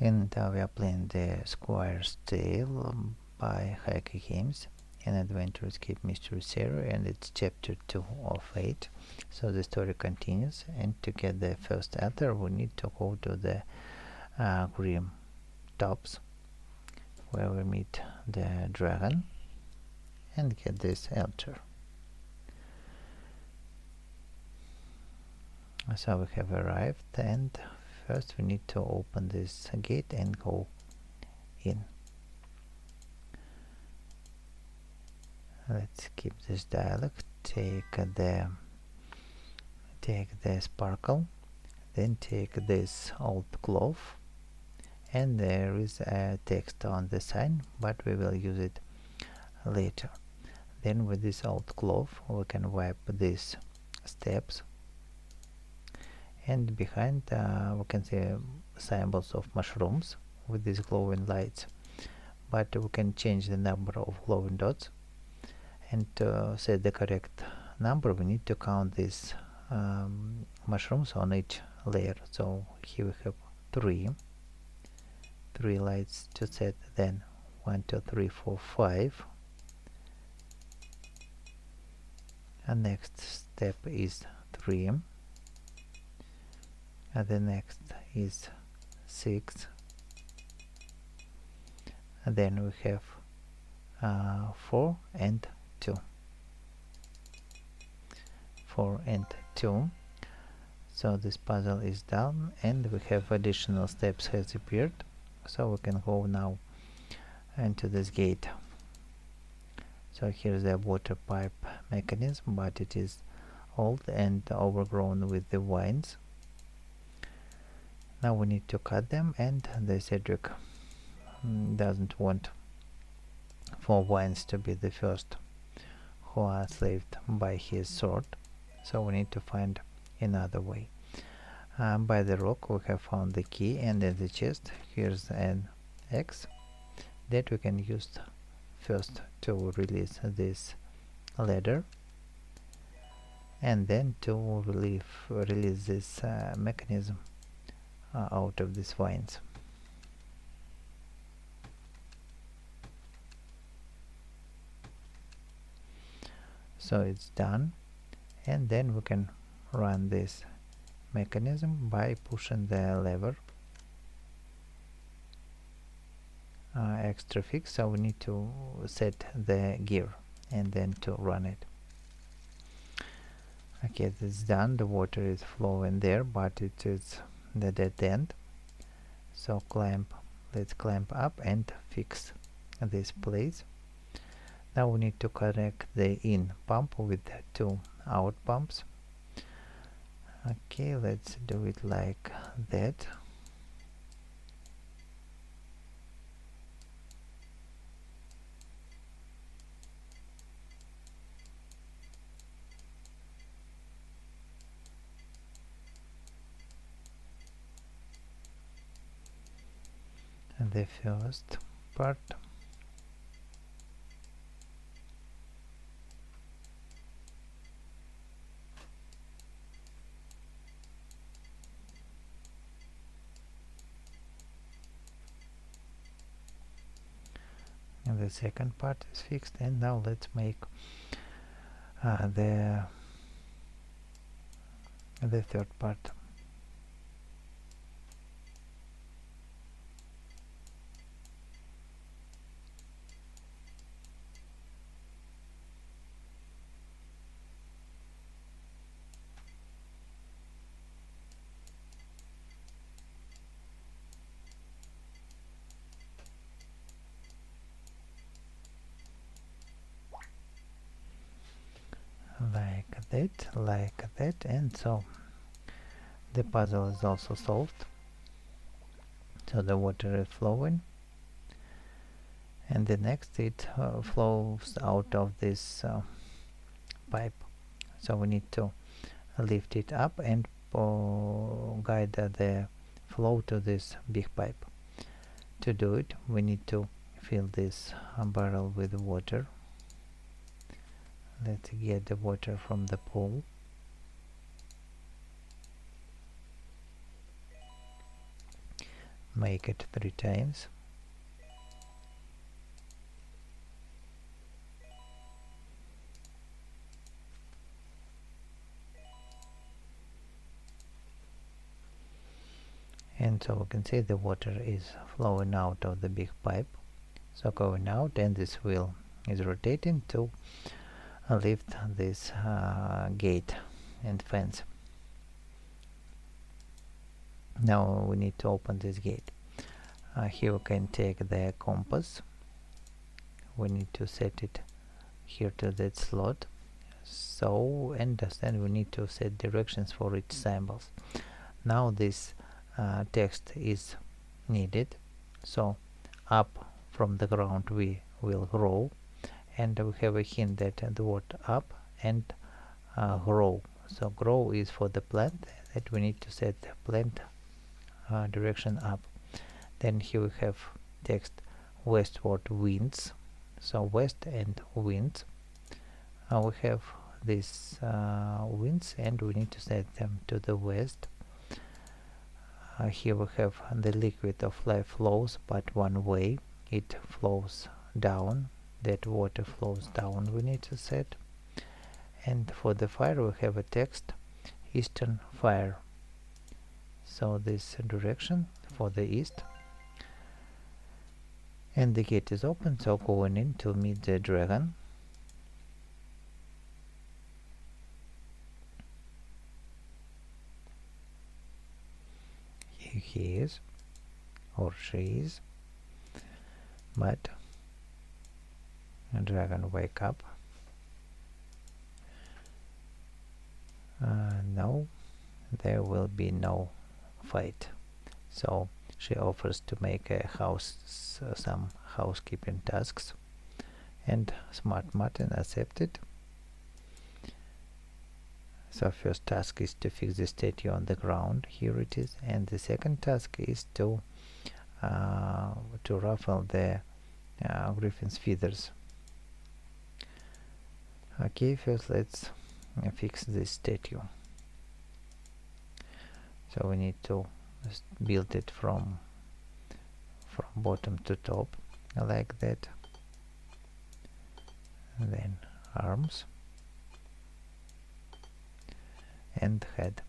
And we are playing the Squire's Tale by HaikuGames, an adventure escape mystery series, and it's chapter 2 of 8. So the story continues, and to get the first altar we need to go to the Grim Tops, where we meet the dragon and get this altar. So we have arrived, and first we need to open this gate and go in. Let's keep this dialogue. Take the sparkle, then take this old cloth, and there is a text on the sign, but we will use it later. Then with this old cloth we can wipe these steps, and behind we can see symbols of mushrooms with these glowing lights, but we can change the number of glowing dots, and to set the correct number we need to count these mushrooms on each layer. So here we have three lights to set, then 1 2 3 4 5, and next step is 3, and the next is 6, and then we have 4 and 2. 4 and 2. So this puzzle is done, and we have additional steps has appeared, so we can go now into this gate. So here's the water pipe mechanism, but it is old and overgrown with the vines. Now we need to cut them, and the Cedric doesn't want for vines to be the first who are saved by his sword, so we need to find another way. By the rock we have found the key, and in the chest here's an X that we can use first to release this ladder, and then to release this mechanism out of these vines. So it's done, and then we can run this mechanism by pushing the lever extra fix, so we need to set the gear and then to run it. Okay, this is done. The water is flowing there, but it is the dead end, so let's climb up and fix this place. Now we need to connect the in pump with 2 out pumps. Okay, let's do it like that. And the first part. And the second part is fixed, and now let's make the third part. Like that, and so the puzzle is also solved. So the water is flowing, and the next it flows out of this pipe, so we need to lift it up and guide the flow to this big pipe. To do it we need to fill this barrel with water. Let's get the water from the pool. make it 3 times. And so we can see the water is flowing out of the big pipe, so going out, and this wheel is rotating to lift this gate and fence. Now we need to open this gate. Here we can take the compass. We need to set it here to that slot. So, and then we need to set directions for each symbols. Now this text is needed, so up from the ground we will grow, and we have a hint that the word up and grow. So grow is for the plant, that we need to set the plant direction up. Then here we have text westward winds, so west and winds. We have these winds, and we need to set them to the west. Here we have the liquid of life flows but one way, it flows down, that water flows down, we need to set. And for the fire we have a text eastern fire, so this direction for the east. And the gate is open, so going in to meet the dragon. Here he is, or she is, but the dragon wake up. No, there will be no fight. So she offers to make a some housekeeping tasks, and Smart Martin accepted. So first task is to fix the statue on the ground, here it is, and the second task is to ruffle the griffin's feathers. Okay, first let's fix this statue. So we need to build it from bottom to top, like that. And then arms and head.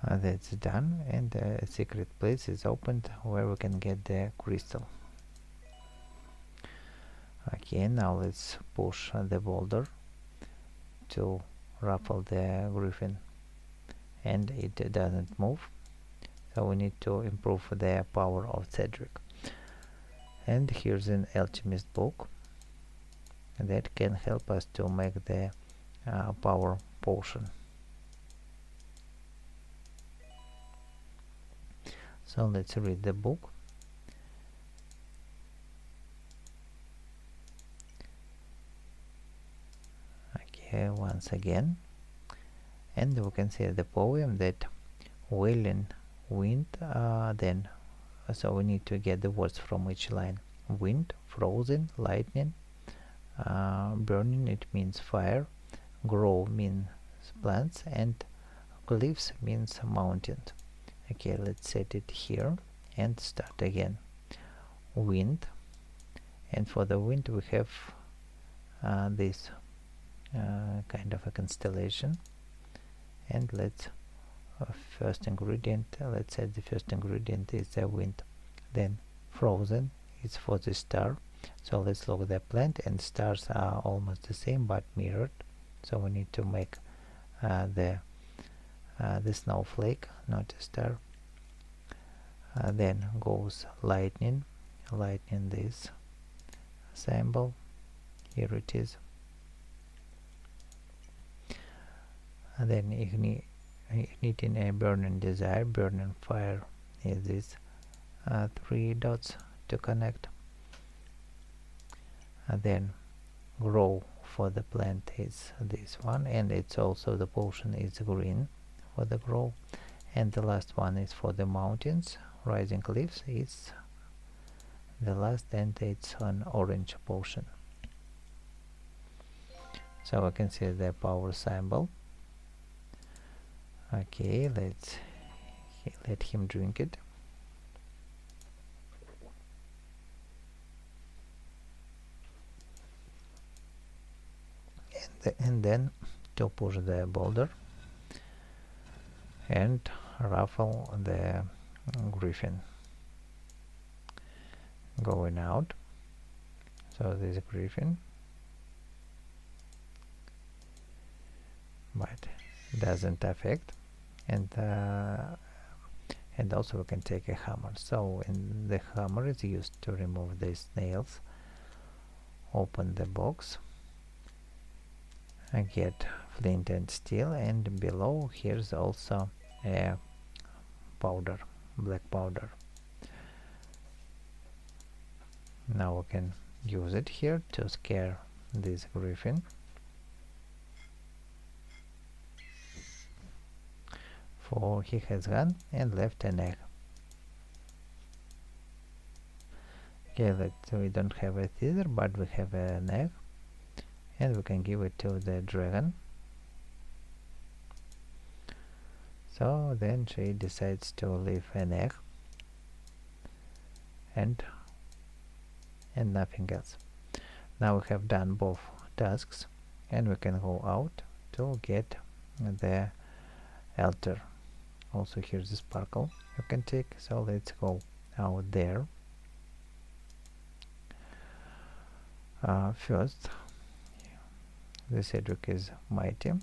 That's done, and a secret place is opened where we can get the crystal. Okay, now let's push the boulder to ruffle the griffin, and it doesn't move, so we need to improve the power of Cedric. And here's an alchemist book that can help us to make the power potion. So let's read the book. Okay, once again, and we can see the poem that wailing wind, then so we need to get the words from each line. Wind, frozen, lightning, burning, it means fire, grow means plants, and cliffs means mountains. Okay, let's set it here and start again. Wind, and for the wind we have this kind of a constellation, and let's first ingredient, let's say the first ingredient is the wind. Then frozen is for the star, so let's look at the plant, and stars are almost the same but mirrored, so we need to make the snowflake, not a star. Then goes lightning, this symbol, here it is. And then igniting a burning desire, burning fire is this 3 dots to connect. And then grow for the plant is this one, and it's also the potion is green for the grow. And the last one is for the mountains, rising cliffs is the last, and it's an orange potion. So I can see the power symbol. Okay, let's let him drink it. and then to push the boulder and ruffle the griffin going out. So this griffin, but doesn't affect, and also we can take a hammer. So the hammer is used to remove these nails. Open the box, get flint and steel, and below here's also a powder, black powder. Now we can use it here to scare this griffin. For he has gone and left an egg. Okay, we don't have it either, but we have an egg, and we can give it to the dragon. So then she decides to leave an egg and nothing else. Now we have done both tasks, and we can go out to get the altar. Also here's the sparkle you can take, so let's go out there. First, the Cedric is mighty,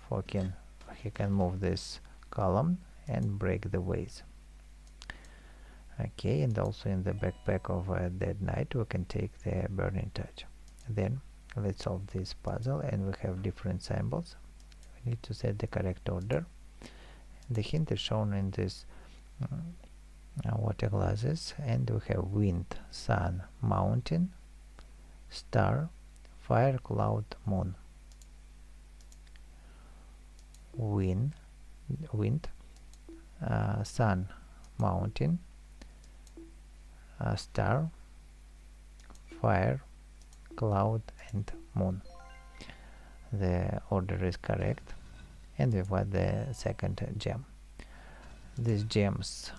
for he can move this column and break the vase. Okay, and also in the backpack of a dead knight we can take the burning touch. Then let's solve this puzzle, and we have different symbols. We need to set the correct order. The hint is shown in this water glasses, and we have wind, sun, mountain, star, fire, cloud, moon. Wind, sun, mountain, star, fire, cloud, and moon. The order is correct, and we've got the second gem. These gems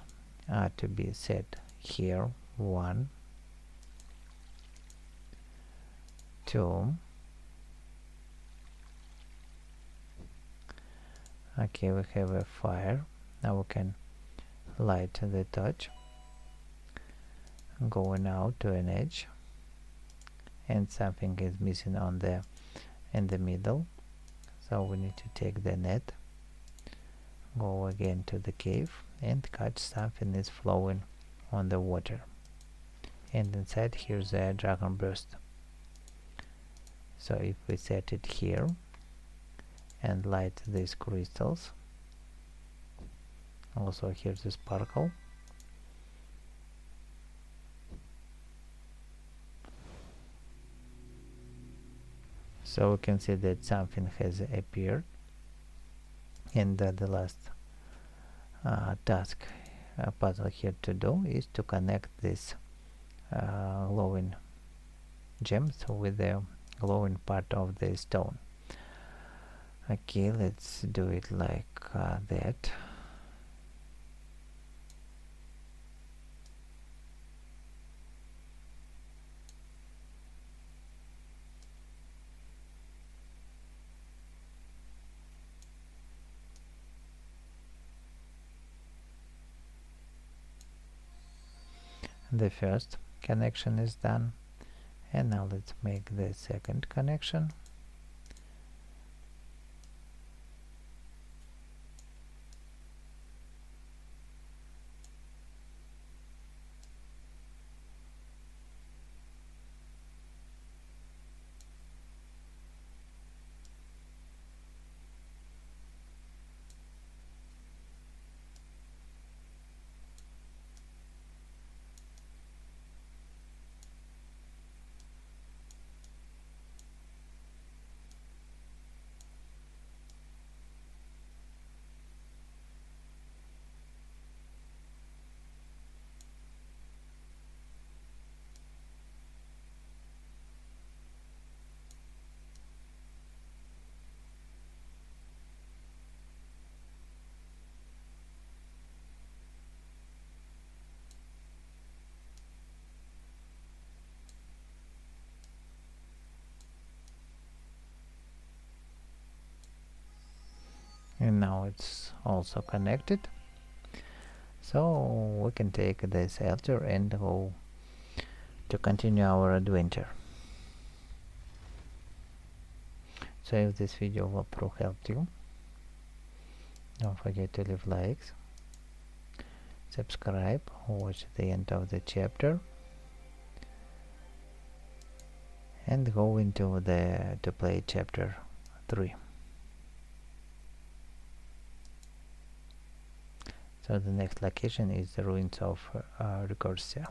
are to be set here. 1, 2. Okay, we have a fire. Now we can light the torch, going out to an edge, and something is missing in the middle, so we need to take the net, go again to the cave, and catch something is flowing on the water, and inside here's a dragon burst. So if we set it here and light these crystals, also here's the sparkle, so we can see that something has appeared. And the last puzzle here to do is to connect this glowing gems with the glowing part of the stone. Okay, let's do it like that. The first connection is done, and now let's make the second connection. Now it's also connected, so we can take this altar and go to continue our adventure. So if this video walkthrough helped you, don't forget to leave likes, subscribe, watch the end of the chapter, and go into to play chapter 3. So the next location is the ruins of Recursia.